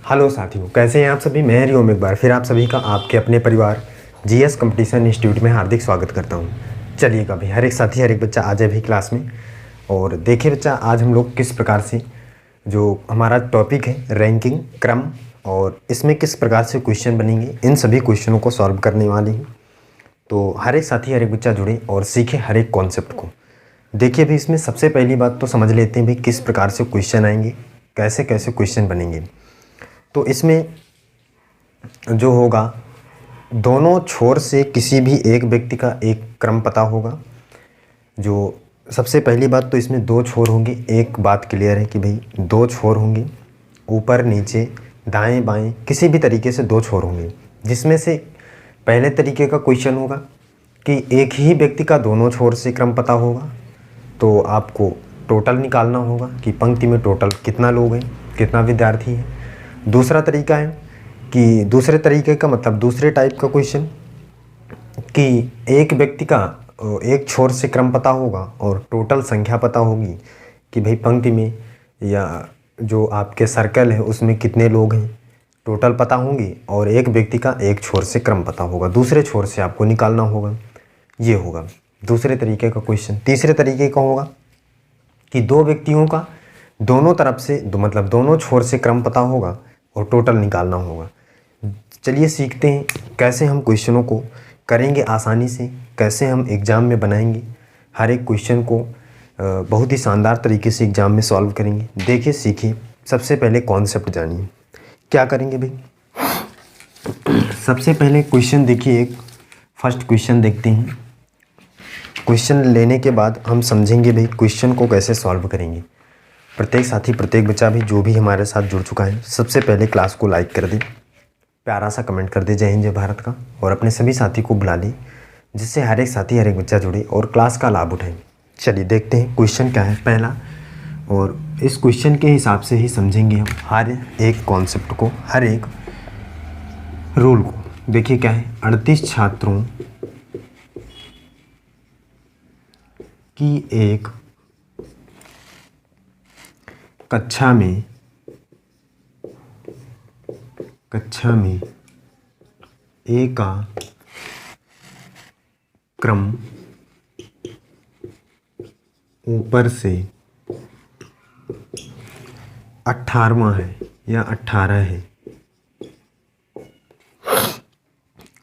Hello साथियों, कैसे हैं आप सभी। मैं हरिओम एक बार फिर आप सभी का आपके अपने परिवार जीएस कंपटीशन इंस्टीट्यूट में हार्दिक स्वागत करता हूं। चलिएगा भाई, हर एक साथी हर एक बच्चा आ जाए भी क्लास में। और देखिए बच्चा, आज हम लोग किस प्रकार से जो हमारा टॉपिक है रैंकिंग क्रम, और इसमें किस प्रकार से क्वेश्चन बनेंगे, इन सभी क्वेश्चनों को सॉल्व करने वाले हैं। तो हर एक साथी हर एक बच्चा जुड़े और सीखे हर एक कॉन्सेप्ट को। देखिए भाई, इसमें सबसे पहली बात तो समझ लेते हैं भाई किस प्रकार से क्वेश्चन आएंगे, कैसे कैसे क्वेश्चन बनेंगे। तो इसमें जो होगा, दोनों छोर से किसी भी एक व्यक्ति का एक क्रम पता होगा। जो सबसे पहली बात तो इसमें दो छोर होंगे। एक बात क्लियर है कि भाई दो छोर होंगे, ऊपर नीचे दाएं बाएं किसी भी तरीके से दो छोर होंगे। जिसमें से पहले तरीके का क्वेश्चन होगा कि एक ही व्यक्ति का दोनों छोर से क्रम पता होगा, तो आपको टोटल निकालना होगा कि पंक्ति में टोटल कितना लोग हैं, कितना विद्यार्थी है। दूसरा तरीका है कि दूसरे तरीके का मतलब दूसरे टाइप का क्वेश्चन कि एक व्यक्ति का एक छोर से क्रम पता होगा और टोटल संख्या पता होगी कि भाई पंक्ति में या जो आपके सर्कल है उसमें कितने लोग हैं, टोटल पता होंगी। और एक व्यक्ति का एक छोर से क्रम पता होगा, दूसरे छोर से आपको निकालना होगा। ये होगा दूसरे तरीके का क्वेश्चन। तीसरे तरीके का होगा कि दो व्यक्तियों का दोनों तरफ से मतलब दोनों छोर से क्रम पता होगा और टोटल निकालना होगा। चलिए सीखते हैं कैसे हम क्वेश्चनों को करेंगे आसानी से, कैसे हम एग्ज़ाम में बनाएंगे हर एक क्वेश्चन को बहुत ही शानदार तरीके से एग्ज़ाम में सॉल्व करेंगे। देखिए सीखिए, सबसे पहले कॉन्सेप्ट जानिए। क्या करेंगे भाई, सबसे पहले क्वेश्चन देखिए, एक फर्स्ट क्वेश्चन देखते हैं। क्वेश्चन लेने के बाद हम समझेंगे भाई क्वेश्चन को कैसे सॉल्व करेंगे। प्रत्येक साथी प्रत्येक बच्चा भी जो भी हमारे साथ जुड़ चुका है, सबसे पहले क्लास को लाइक कर दे, प्यारा सा कमेंट कर दे जय हिंद जय भारत का, और अपने सभी साथी को बुला ले जिससे हर एक साथी हर एक बच्चा जुड़े और क्लास का लाभ उठाए। चलिए देखते हैं क्वेश्चन क्या है पहला, और इस क्वेश्चन के हिसाब से ही समझेंगे हम हर एक कॉन्सेप्ट को, हर एक रूल को। देखिए क्या है, 38 छात्रों की एक कक्षा में ए का क्रम ऊपर से 18वां है या 18 है,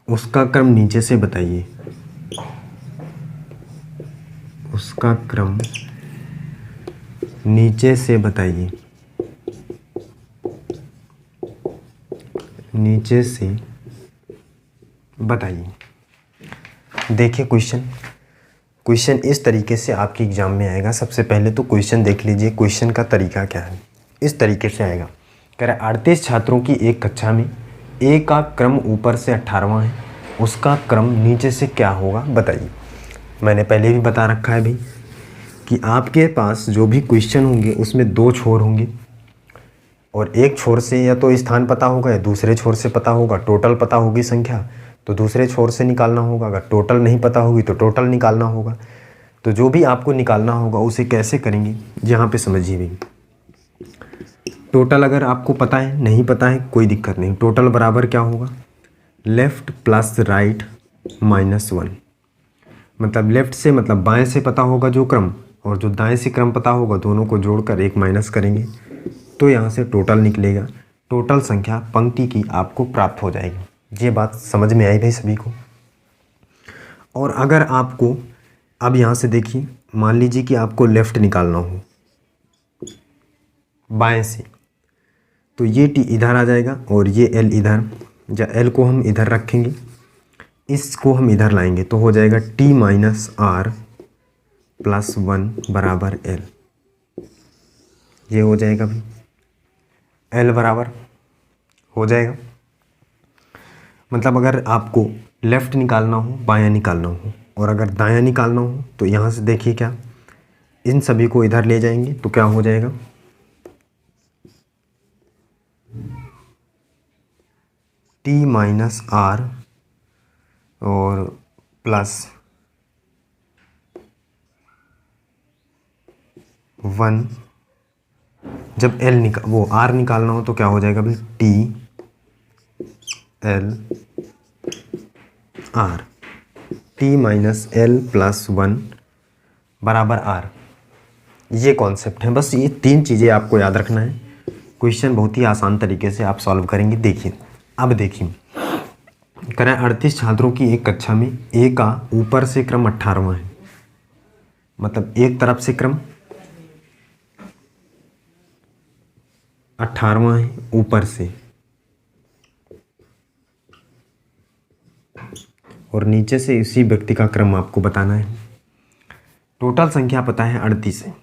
उसका क्रम नीचे से बताइए। उसका क्रम नीचे से बताइए, नीचे से बताइए। देखिए क्वेश्चन इस तरीके से आपके एग्जाम में आएगा। सबसे पहले तो क्वेश्चन देख लीजिए, क्वेश्चन का तरीका क्या है। इस तरीके से आएगा, कह रहा है 38 छात्रों की एक कक्षा में ए का क्रम ऊपर से 18वां है, उसका क्रम नीचे से क्या होगा बताइए। मैंने पहले भी बता रखा है भाई कि आपके पास जो भी क्वेश्चन होंगे उसमें दो छोर होंगे, और एक छोर से या तो स्थान पता होगा या दूसरे छोर से पता होगा। टोटल पता होगी संख्या तो दूसरे छोर से निकालना होगा, अगर टोटल नहीं पता होगी तो टोटल निकालना होगा। तो जो भी आपको निकालना होगा उसे कैसे करेंगे, यहाँ पे समझिए भाई। टोटल अगर आपको पता है, नहीं पता है कोई दिक्कत नहीं। टोटल बराबर क्या होगा, लेफ़्ट प्लस राइट -1। मतलब लेफ़्ट से मतलब बाएं से पता होगा जो क्रम, और जो दाएं से क्रम पता होगा, दोनों को जोड़कर एक माइनस करेंगे तो यहाँ से टोटल निकलेगा। टोटल संख्या पंक्ति की आपको प्राप्त हो जाएगी। ये बात समझ में आई भाई सभी को। और अगर आपको अब यहाँ से देखिए, मान लीजिए कि आपको लेफ़्ट निकालना हो बाएं से, तो ये टी इधर आ जाएगा और ये एल इधर, या एल को हम इधर रखेंगे, इसको हम इधर लाएंगे तो हो जाएगा टी माइनस आर प्लस 1 बराबर एल। ये हो जाएगा भाई, एल बराबर हो जाएगा। मतलब अगर आपको लेफ़्ट निकालना हो, बायां निकालना हो, और अगर दायां निकालना हो तो यहाँ से देखिए क्या, इन सभी को इधर ले जाएंगे तो क्या हो जाएगा, टी माइनस आर और प्लस 1 जब वो आर निकालना हो तो क्या हो जाएगा भाई, T L R, T minus L plus 1 बराबर आर। ये कॉन्सेप्ट है, बस ये 3 चीज़ें आपको याद रखना है। क्वेश्चन बहुत ही आसान तरीके से आप सॉल्व करेंगे। देखिए, अब देखिए, करें 38 छात्रों की एक कक्षा में ए का ऊपर से क्रम 18वां है, मतलब एक तरफ से क्रम 18वां है ऊपर से, और नीचे से इसी व्यक्ति का क्रम आपको बताना है। टोटल संख्या पता है 38 है,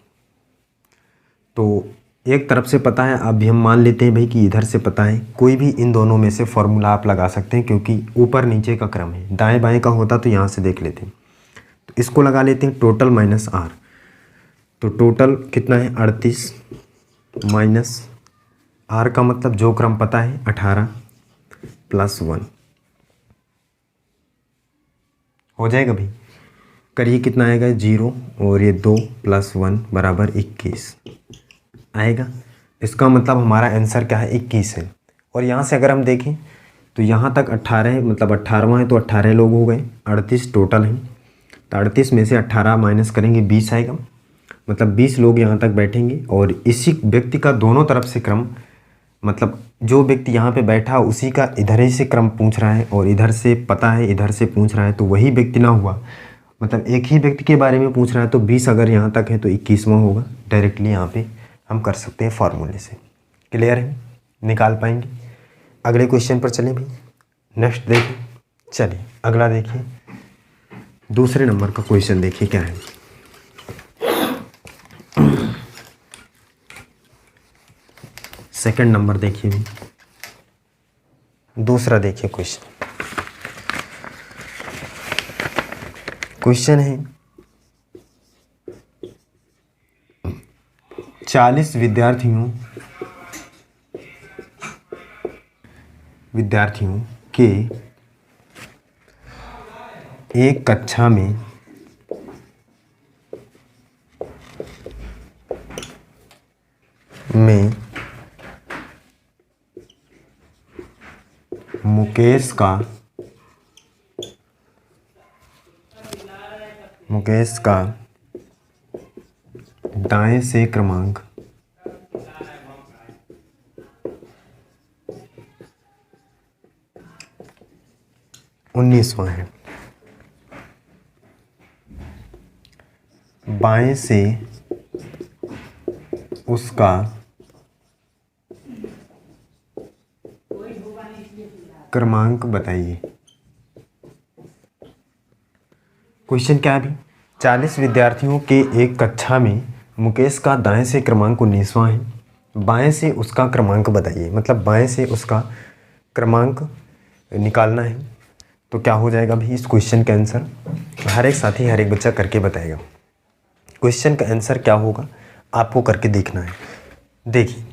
तो एक तरफ से पता है। अभी हम मान लेते हैं भाई कि इधर से पता है, कोई भी इन दोनों में से फॉर्मूला आप लगा सकते हैं, क्योंकि ऊपर नीचे का क्रम है। दाएं बाएं का होता तो यहाँ से देख लेते हैं, तो इसको लगा लेते हैं टोटल माइनस आर। तो टोटल कितना है 38 माइनस आर का मतलब जो क्रम पता है 18 प्लस 1 हो जाएगा भाई। करिए कितना आएगा 0 और ये 2 प्लस 1 बराबर 21 आएगा। इसका मतलब हमारा आंसर क्या है 21 है। और यहाँ से अगर हम देखें तो यहाँ तक 18 है, मतलब 18वां है, तो 18 लोग हो गए, 38 टोटल हैं। तो 38 में से 18 माइनस करेंगे 20 आएगा, मतलब 20 लोग यहाँ तक बैठेंगे। और इसी व्यक्ति का दोनों तरफ से क्रम, मतलब जो व्यक्ति यहाँ पे बैठा उसी का इधर ही से क्रम पूछ रहा है, और इधर से पता है इधर से पूछ रहा है, तो वही व्यक्ति ना हुआ, मतलब एक ही व्यक्ति के बारे में पूछ रहा है। तो 20 अगर यहाँ तक है तो 21वां होगा। डायरेक्टली यहाँ पे हम कर सकते हैं फार्मूले से। क्लियर है, निकाल पाएंगे। अगले क्वेश्चन पर चलें भाई, नेक्स्ट देखिए। चलिए अगला देखिए, दूसरे नंबर का क्वेश्चन देखिए क्या है। सेकंड नंबर देखिए भाई, दूसरा देखिए क्वेश्चन। क्वेश्चन है 40 विद्यार्थियों के एक कक्षा में मुकेश का दाएं से क्रमांक 19वां है, बाएं से उसका क्रमांक बताइए। क्वेश्चन क्या है अभी, 40 विद्यार्थियों के एक कक्षा में मुकेश का दाएं से क्रमांक 19वां है, बाएं से उसका क्रमांक बताइए, मतलब बाएं से उसका क्रमांक निकालना है। तो क्या हो जाएगा भाई, इस क्वेश्चन का आंसर हर एक साथी हर एक बच्चा करके बताएगा। क्वेश्चन का आंसर क्या होगा आपको करके देखना है। देखिए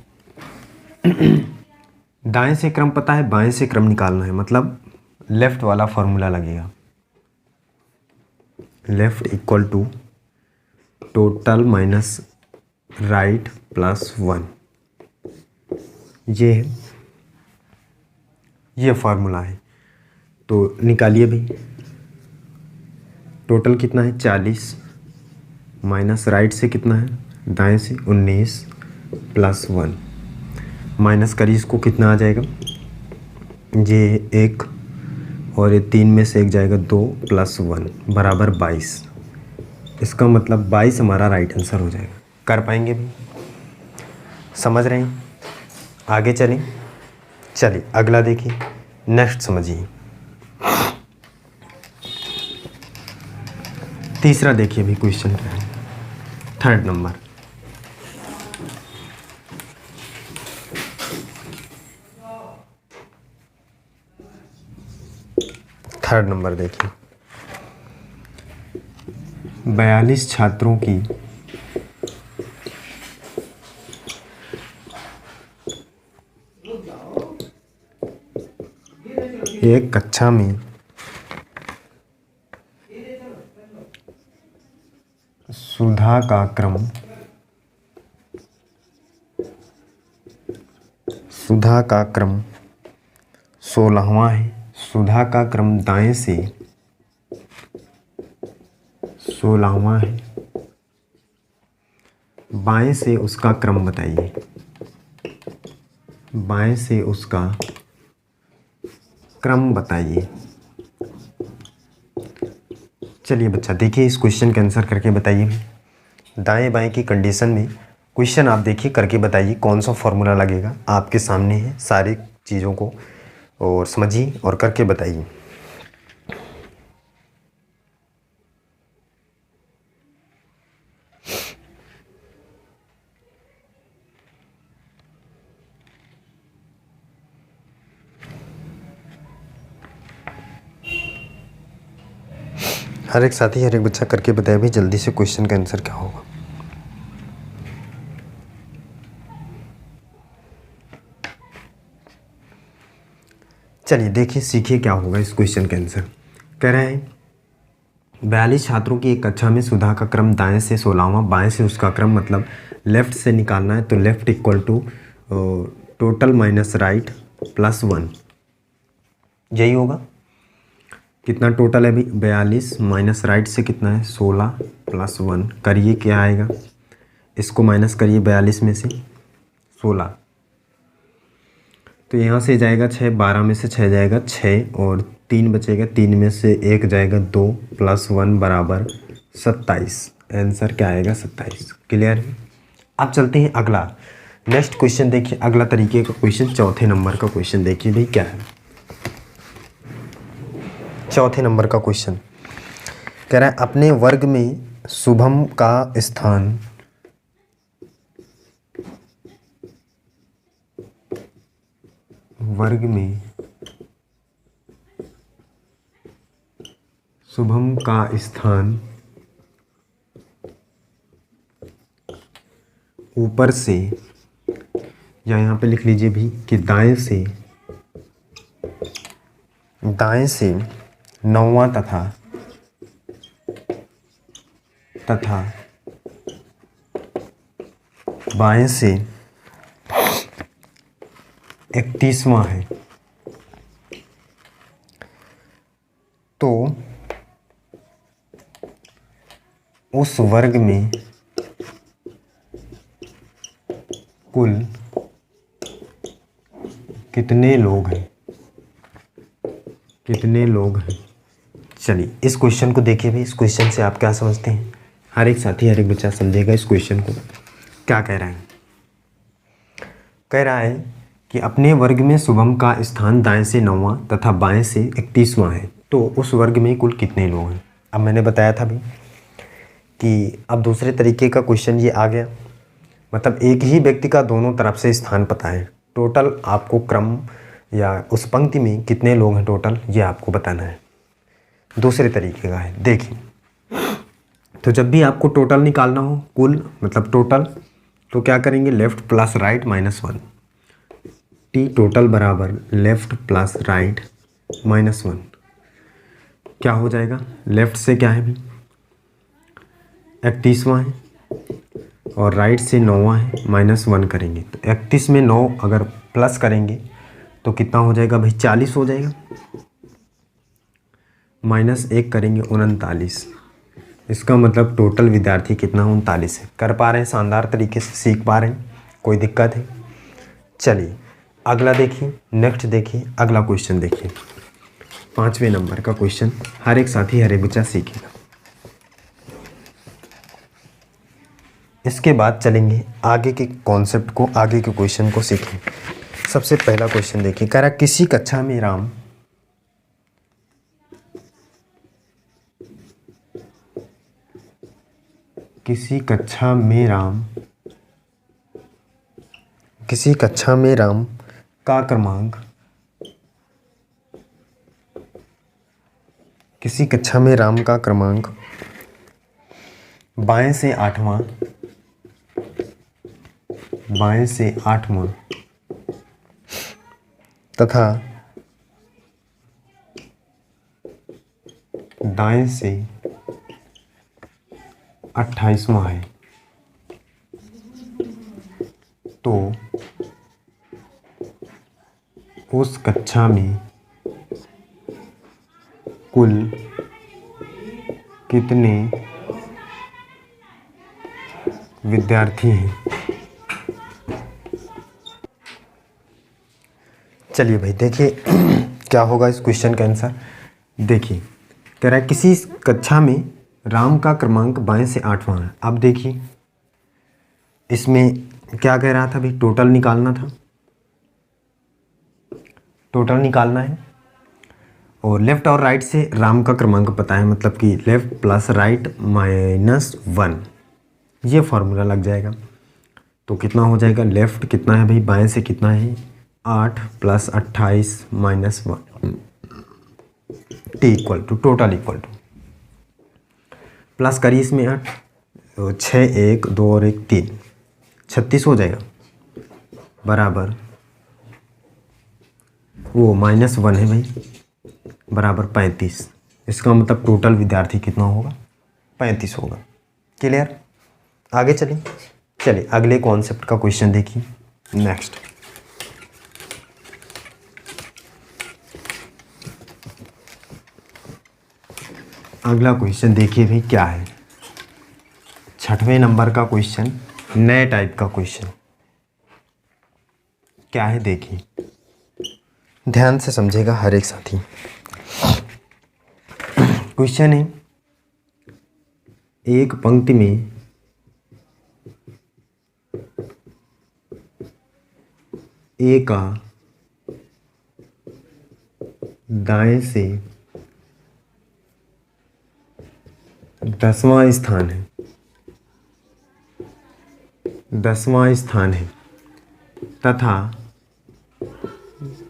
दाएं से क्रम पता है, बाएं से क्रम निकालना है, मतलब लेफ्ट वाला फॉर्मूला लगेगा। Left equal to total minus right plus 1, ये फार्मूला है। तो निकालिए भाई, टोटल कितना है 40 माइनस राइट से कितना है दाएं से 19 प्लस 1, माइनस करिए इसको कितना आ जाएगा, ये 1 और ये 3 में से 1 जाएगा 2 प्लस 1 बराबर 22। इसका मतलब 22 हमारा राइट आंसर हो जाएगा। कर पाएंगे भी, समझ रहे हैं। आगे चलिए अगला देखिए, नेक्स्ट समझिए। तीसरा देखिए भी क्वेश्चन क्या है, थर्ड नंबर। थर्ड नंबर देखिए, 42 छात्रों की एक कक्षा में सुधा का क्रम सुधा का क्रम 16वां है। सुधा का क्रम दाएं से 16वां है। बाएं से उसका क्रम बताइए। बाएं से उसका क्रम बताइए। चलिए बच्चा देखिए इस क्वेश्चन के आंसर करके बताइए। दाएं बाएं की कंडीशन में क्वेश्चन आप देखिए करके बताइए कौन सा फॉर्मूला लगेगा। आपके सामने है सारी चीज़ों को और समझिए और करके बताइए। हर एक साथी हर एक बच्चा करके बताए भाई जल्दी से क्वेश्चन का आंसर क्या होगा। चलिए देखिए सीखिए क्या होगा इस क्वेश्चन का आंसर। कह रहे हैं 42 छात्रों की एक कक्षा में सुधा का क्रम दाएं से 16वां, बाएं से उसका क्रम मतलब लेफ़्ट से निकालना है तो left equal to total minus right plus 1, यही होगा। कितना टोटल है अभी 42 माइनस राइट से कितना है 16 प्लस 1 करिए क्या आएगा। इसको माइनस करिए 42 में से 16 तो यहाँ से जाएगा 6, 12 में से 6 जाएगा 6 और 3 बचेगा, 3 में से 1 जाएगा 2 प्लस 1 बराबर 27। आंसर क्या आएगा 27। क्लियर। अब चलते हैं अगला नेक्स्ट क्वेश्चन देखिए। अगला तरीके का क्वेश्चन चौथे नंबर का क्वेश्चन देखिए भाई क्या है। चौथे नंबर का क्वेश्चन कह रहा है अपने वर्ग में शुभम का स्थान शुभम का स्थान ऊपर से या यहाँ पे लिख लीजिए भी कि दाएं से 9वां तथा बाएं से 31वां है। तो उस वर्ग में कुल कितने लोग हैं। चलिए इस क्वेश्चन को देखिए भाई। इस क्वेश्चन से आप क्या समझते हैं। हर एक साथी हर एक बच्चा समझेगा इस क्वेश्चन को। क्या कह रहा है। कह रहा है कि अपने वर्ग में शुभम का स्थान दाएं से 9वां तथा बाएं से 31वां है तो उस वर्ग में कुल कितने लोग हैं। अब मैंने बताया था भी कि अब दूसरे तरीके का क्वेश्चन ये आ गया, मतलब एक ही व्यक्ति का दोनों तरफ से स्थान पता है। टोटल आपको क्रम या उस पंक्ति में कितने लोग हैं टोटल ये आपको बताना है। दूसरे तरीके का है देखिए। तो जब भी आपको टोटल निकालना हो कुल मतलब टोटल तो क्या करेंगे left plus right minus 1। T total बराबर लेफ़्ट प्लस राइट माइनस 1 क्या हो जाएगा। लेफ़्ट से क्या है भी 31वां है और राइट से 9वां है माइनस 1 करेंगे तो 31 में 9 अगर प्लस करेंगे तो कितना हो जाएगा भाई 40 हो जाएगा। माइनस 1 करेंगे 39। इसका मतलब टोटल विद्यार्थी कितना 39 है। कर पा रहे हैं शानदार तरीके से, सीख पा रहे हैं, कोई दिक्कत है। चलिए अगला देखिए। नेक्स्ट देखिए अगला क्वेश्चन देखिए 5वें नंबर का क्वेश्चन। हर एक साथी हर एक बच्चा सीखेगा। इसके बाद चलेंगे आगे के कॉन्सेप्ट को, आगे के क्वेश्चन को सीखें। सबसे पहला क्वेश्चन देखिए। कह रहा किसी कक्षा में राम का क्रमांक बाएं से 8वां तथा दाएं से 28वां है तो उस कक्षा में कुल कितने विद्यार्थी हैं। चलिए भाई देखिए क्या होगा इस क्वेश्चन का आंसर। देखिए कह रहा है किसी कक्षा में राम का क्रमांक बाएं से 8वां है। अब देखिए इसमें क्या कह रहा था भाई, टोटल निकालना था, टोटल निकालना है। और लेफ़्ट और राइट से राम का क्रमांक पता है, मतलब कि लेफ़्ट प्लस राइट माइनस 1, ये फार्मूला लग जाएगा। तो कितना हो जाएगा, लेफ़्ट कितना है भाई, बाएं से कितना है 8 plus 28 minus 1 T equal to total equal to plus करिए इसमें 8 तो 6 1 2 और 1 3 36 हो जाएगा बराबर वो माइनस 1 है भाई बराबर 35। इसका मतलब टोटल विद्यार्थी कितना होगा, 35 होगा। क्लियर, आगे चलिए अगले कॉन्सेप्ट का क्वेश्चन देखिए। नेक्स्ट अगला क्वेश्चन देखिए भाई क्या है, 6वें नंबर का क्वेश्चन, नए टाइप का क्वेश्चन क्या है देखिए, ध्यान से समझेगा हर एक साथी। क्वेश्चन है एक पंक्ति में ए का दाएं से 10वां स्थान है, 10वां स्थान है तथा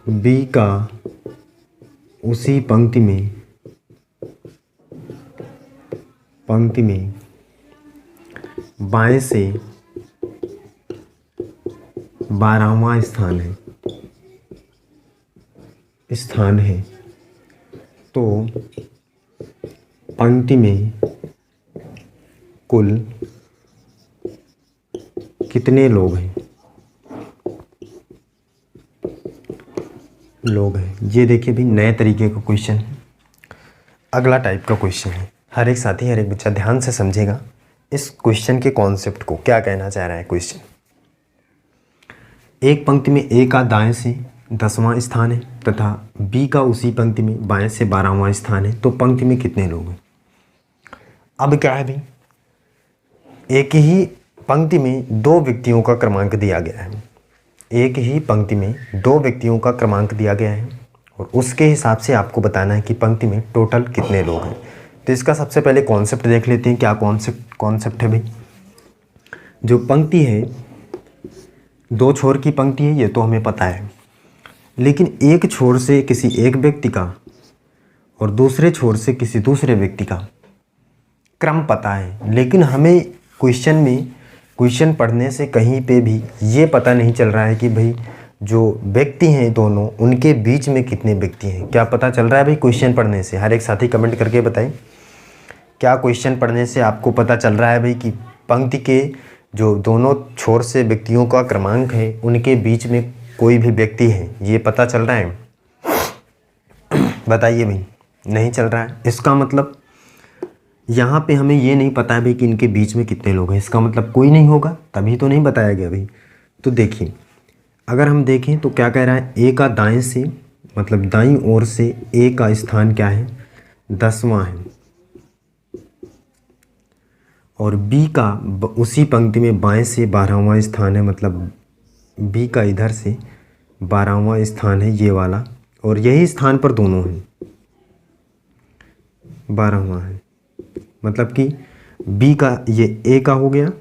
बी का उसी पंक्ति में बाएं से 12वां स्थान है तो पंक्ति में कुल कितने लोग हैं, ये देखिए भी नए तरीके का क्वेश्चन है, अगला टाइप का क्वेश्चन है। हर एक साथी हर एक बच्चा ध्यान से समझेगा इस क्वेश्चन के कॉन्सेप्ट को, क्या कहना चाह रहा है क्वेश्चन। एक पंक्ति में ए का दाएं से 10वां स्थान है तथा बी का उसी पंक्ति में बाएं से 12वां स्थान है तो पंक्ति में कितने लोग हैं। अब क्या है भाई, एक ही पंक्ति में दो व्यक्तियों का क्रमांक दिया गया है, एक ही पंक्ति में दो व्यक्तियों का क्रमांक दिया गया है और उसके हिसाब से आपको बताना है कि पंक्ति में टोटल कितने लोग हैं। तो इसका सबसे पहले कॉन्सेप्ट देख लेते हैं। क्या कॉन्सेप्ट है भाई, जो पंक्ति है दो छोर की पंक्ति है ये तो हमें पता है, लेकिन एक छोर से किसी एक व्यक्ति का और दूसरे छोर से किसी दूसरे व्यक्ति का क्रम पता है, लेकिन हमें क्वेश्चन पढ़ने से कहीं पे भी ये पता नहीं चल रहा है कि भाई जो व्यक्ति हैं दोनों उनके बीच में कितने व्यक्ति हैं। क्या पता चल रहा है भाई क्वेश्चन पढ़ने से, हर एक साथी कमेंट करके बताएं क्या क्वेश्चन पढ़ने से आपको पता चल रहा है भाई कि पंक्ति के जो दोनों छोर से व्यक्तियों का क्रमांक है उनके बीच में कोई भी व्यक्ति है, ये पता चल रहा है। बताइए भाई, नहीं चल रहा है। इसका मतलब यहाँ पे हमें ये नहीं पता है भाई कि इनके बीच में कितने लोग हैं, इसका मतलब कोई नहीं होगा, तभी तो नहीं बताया गया भाई। तो देखिए अगर हम देखें तो क्या कह रहा है, ए का दाएं से मतलब दाईं ओर से ए का स्थान क्या है 10वां है और बी का उसी पंक्ति में बाएं से 12वां स्थान है, मतलब बी का इधर से 12वां स्थान है ये वाला और यही स्थान पर दोनों हैं 12वां है, मतलब कि बी का ये ए का हो गया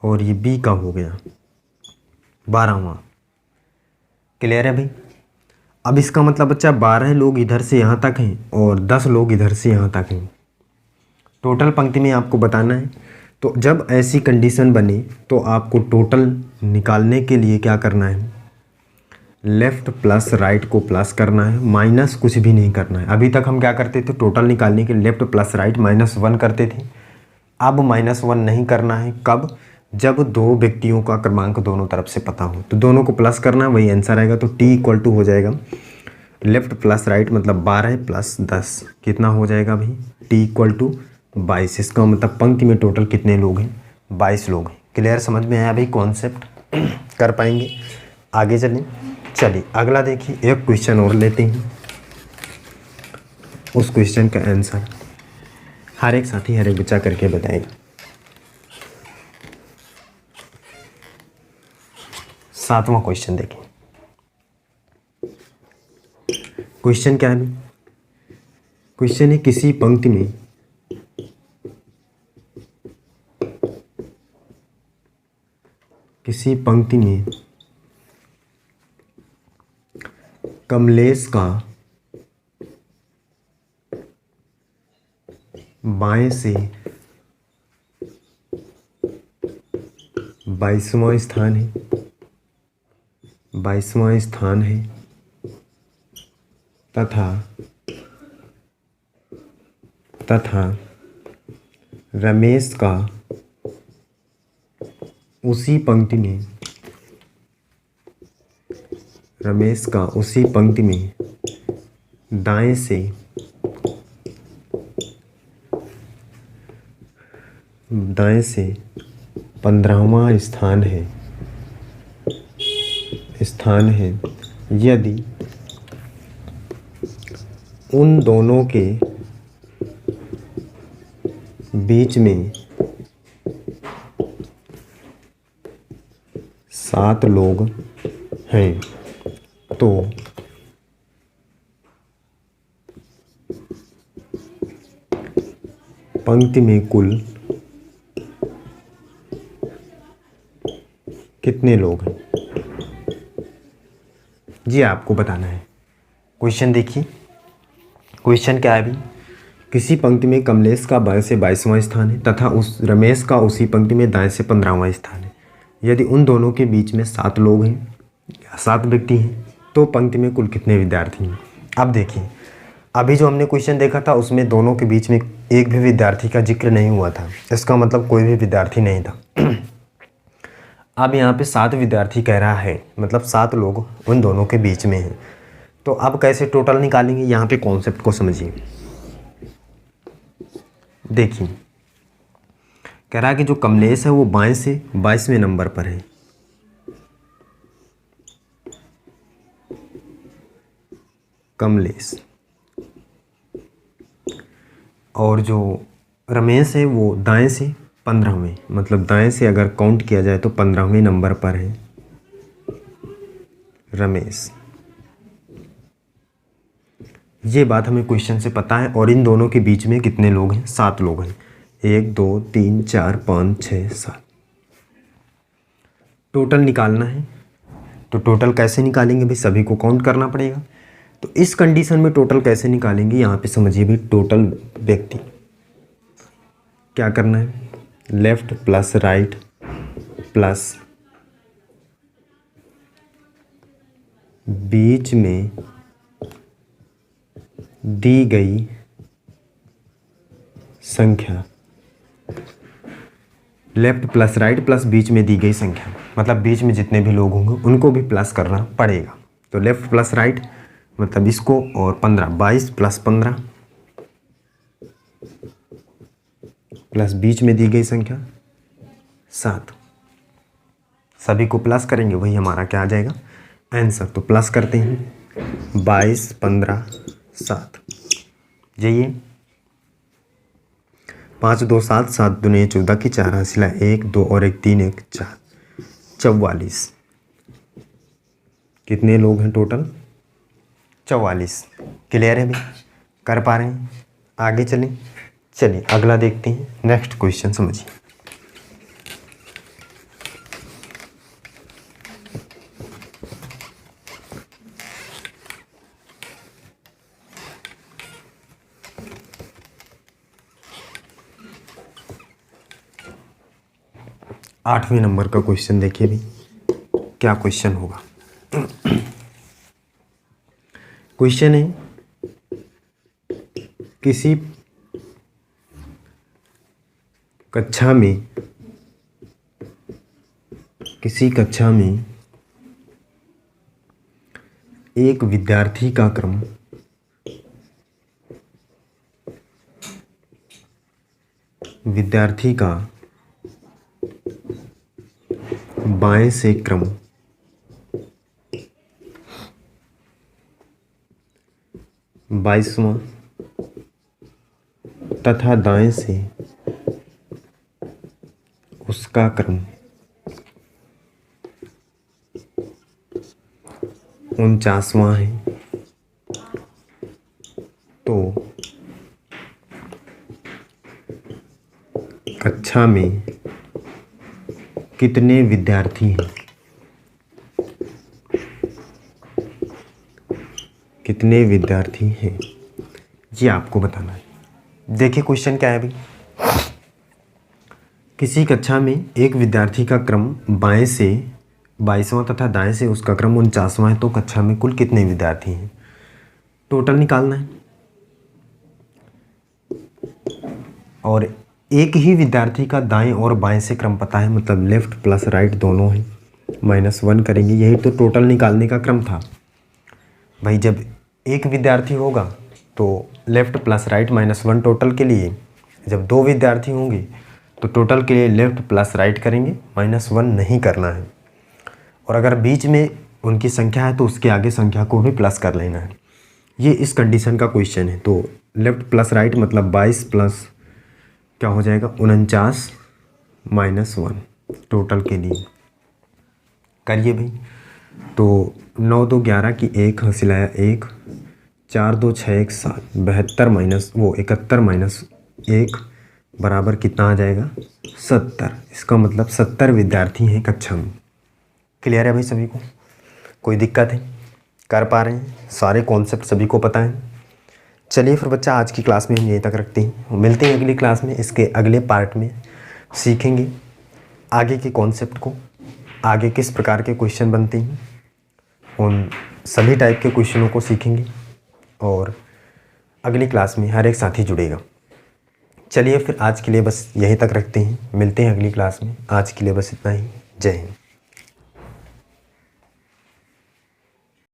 और ये बी का हो गया 12वां। क्लियर है भाई। अब इसका मतलब बच्चा 12 लोग इधर से यहाँ तक हैं और 10 लोग इधर से यहाँ तक हैं, टोटल पंक्ति में आपको बताना है। तो जब ऐसी कंडीशन बने तो आपको टोटल निकालने के लिए क्या करना है, लेफ़्ट प्लस राइट को प्लस करना है, माइनस कुछ भी नहीं करना है। अभी तक हम क्या करते थे, टोटल निकालने के लेफ़्ट प्लस राइट -1 करते थे। अब -1 नहीं करना है, कब, जब दो व्यक्तियों का क्रमांक दोनों तरफ से पता हो तो दोनों को प्लस करना, वही आंसर आएगा। तो टी इक्वल टू हो जाएगा लेफ्ट प्लस राइट, मतलब 12 प्लस 10 कितना हो जाएगा भाई, टी इक्वल टू 22। इसका मतलब पंक्ति में टोटल कितने लोग हैं, 22 लोग हैं। क्लियर, समझ में आया भाई कॉन्सेप्ट? कर पाएंगे? आगे चलिए अगला देखिए, एक क्वेश्चन और लेते हैं। उस क्वेश्चन का आंसर हर एक साथी हर एक बच्चा करके बताएगा। 7वां क्वेश्चन देखें। क्वेश्चन क्या है? क्वेश्चन है किसी पंक्ति में कमलेश का बाएं से 22वां स्थान है तथा रमेश का उसी पंक्ति में दाएं से 15वां स्थान है यदि उन दोनों के बीच में 7 लोग हैं तो पंक्ति में कुल कितने लोग हैं? जी आपको बताना है। क्वेश्चन देखिए, क्वेश्चन क्या है अभी? किसी पंक्ति में कमलेश का बाएं से 22वां स्थान है तथा उस रमेश का उसी पंक्ति में दाएं से 15वां स्थान है। यदि उन दोनों के बीच में 7 लोग हैं या 7 व्यक्ति हैं तो पंक्ति में कुल कितने विद्यार्थी हैं? अब देखिए, अभी जो हमने क्वेश्चन देखा था उसमें दोनों के बीच में एक भी विद्यार्थी का जिक्र नहीं हुआ था, इसका मतलब कोई भी विद्यार्थी नहीं था। अब यहाँ पे 7 विद्यार्थी कह रहा है, मतलब 7 लोग उन दोनों के बीच में हैं। तो अब कैसे टोटल निकालेंगे? यहाँ पे कॉन्सेप्ट को समझिए। देखिए, कह रहा है कि जो कमलेश है वो बाएं से 22वें नंबर पर है, कमलेश, और जो रमेश है वो दाएं से 15वें, मतलब दाएं से अगर काउंट किया जाए तो 15वें नंबर पर है रमेश। ये बात हमें क्वेश्चन से पता है। और इन दोनों के बीच में कितने लोग हैं? 7 लोग हैं। 1 2 3 4 5 6 7। टोटल निकालना है। तो टोटल कैसे निकालेंगे भाई? सभी को काउंट करना पड़ेगा। तो इस कंडीशन में टोटल कैसे निकालेंगे? यहाँ पे समझिए भाई, टोटल व्यक्ति क्या करना है? लेफ्ट प्लस राइट प्लस बीच में दी गई संख्या, लेफ्ट प्लस राइट प्लस बीच में दी गई संख्या, मतलब बीच में जितने भी लोग होंगे उनको भी प्लस करना पड़ेगा। तो लेफ्ट प्लस राइट मतलब इसको, और 15, 22 प्लस 15 प्लस बीच में दी गई संख्या 7, सभी को प्लस करेंगे, वही हमारा क्या आ जाएगा? आंसर। तो प्लस करते हैं, 22 15 7, जाइए 5 2 7 7 दूनी 14 की 4 हासिला 1 2 और 1 3 1 4, 44। कितने लोग हैं टोटल? 44। क्लियर है भाई? कर पा रहे हैं? आगे चलिए अगला देखते हैं। नेक्स्ट क्वेश्चन समझिए। आठवें नंबर का क्वेश्चन देखिए भी, क्या क्वेश्चन होगा। क्वेश्चन है किसी कक्षा में किसी कक्षा में एक विद्यार्थी का क्रम बाएं से क्रम 22वां तथा दाएं से उसका क्रम 49वां है, तो कक्षा में कितने विद्यार्थी हैं? कितने विद्यार्थी हैं ये आपको बताना है। देखिए क्वेश्चन क्या है भाई। किसी कक्षा में एक विद्यार्थी का क्रम बाएं से 22वां तथा दाएं से उसका क्रम 49वां है, तो कक्षा में कुल कितने विद्यार्थी हैं? टोटल निकालना है। और एक ही विद्यार्थी का दाएं और बाएं से क्रम पता है, मतलब लेफ्ट प्लस राइट दोनों हैं, -1 करेंगे। यही तो टोटल निकालने का क्रम था भाई। जब एक विद्यार्थी होगा तो लेफ्ट प्लस राइट -1 टोटल के लिए। जब 2 विद्यार्थी होंगे तो टोटल के लिए लेफ्ट प्लस राइट करेंगे, -1 नहीं करना है। और अगर बीच में उनकी संख्या है तो उसके आगे संख्या को भी प्लस कर लेना है। ये इस कंडीशन का क्वेश्चन है। तो लेफ्ट प्लस राइट मतलब 22 प्लस क्या हो जाएगा 49 -1 टोटल के लिए। करिए भाई। तो 9 2 11 की 1 हासिल आया 1, 4 2 6 1 7, 71 -1 बराबर कितना आ जाएगा 70। इसका मतलब 70 विद्यार्थी हैं कक्षा में। क्लियर है भाई सभी को? कोई दिक्कत है? कर पा रहे हैं? सारे कॉन्सेप्ट सभी को पता है? चलिए फिर बच्चा आज की क्लास में हम यहीं तक रखते हैं। मिलते हैं अगली क्लास में। इसके अगले पार्ट में सीखेंगे आगे के कॉन्सेप्ट को, आगे किस प्रकार के क्वेश्चन बनते हैं, उन सभी टाइप के क्वेश्चनों को सीखेंगे। और अगली क्लास में हर एक साथी जुड़ेगा। चलिए फिर आज के लिए बस यहीं तक रखते हैं। मिलते हैं अगली क्लास में। आज के लिए बस इतना ही। जय हिंद।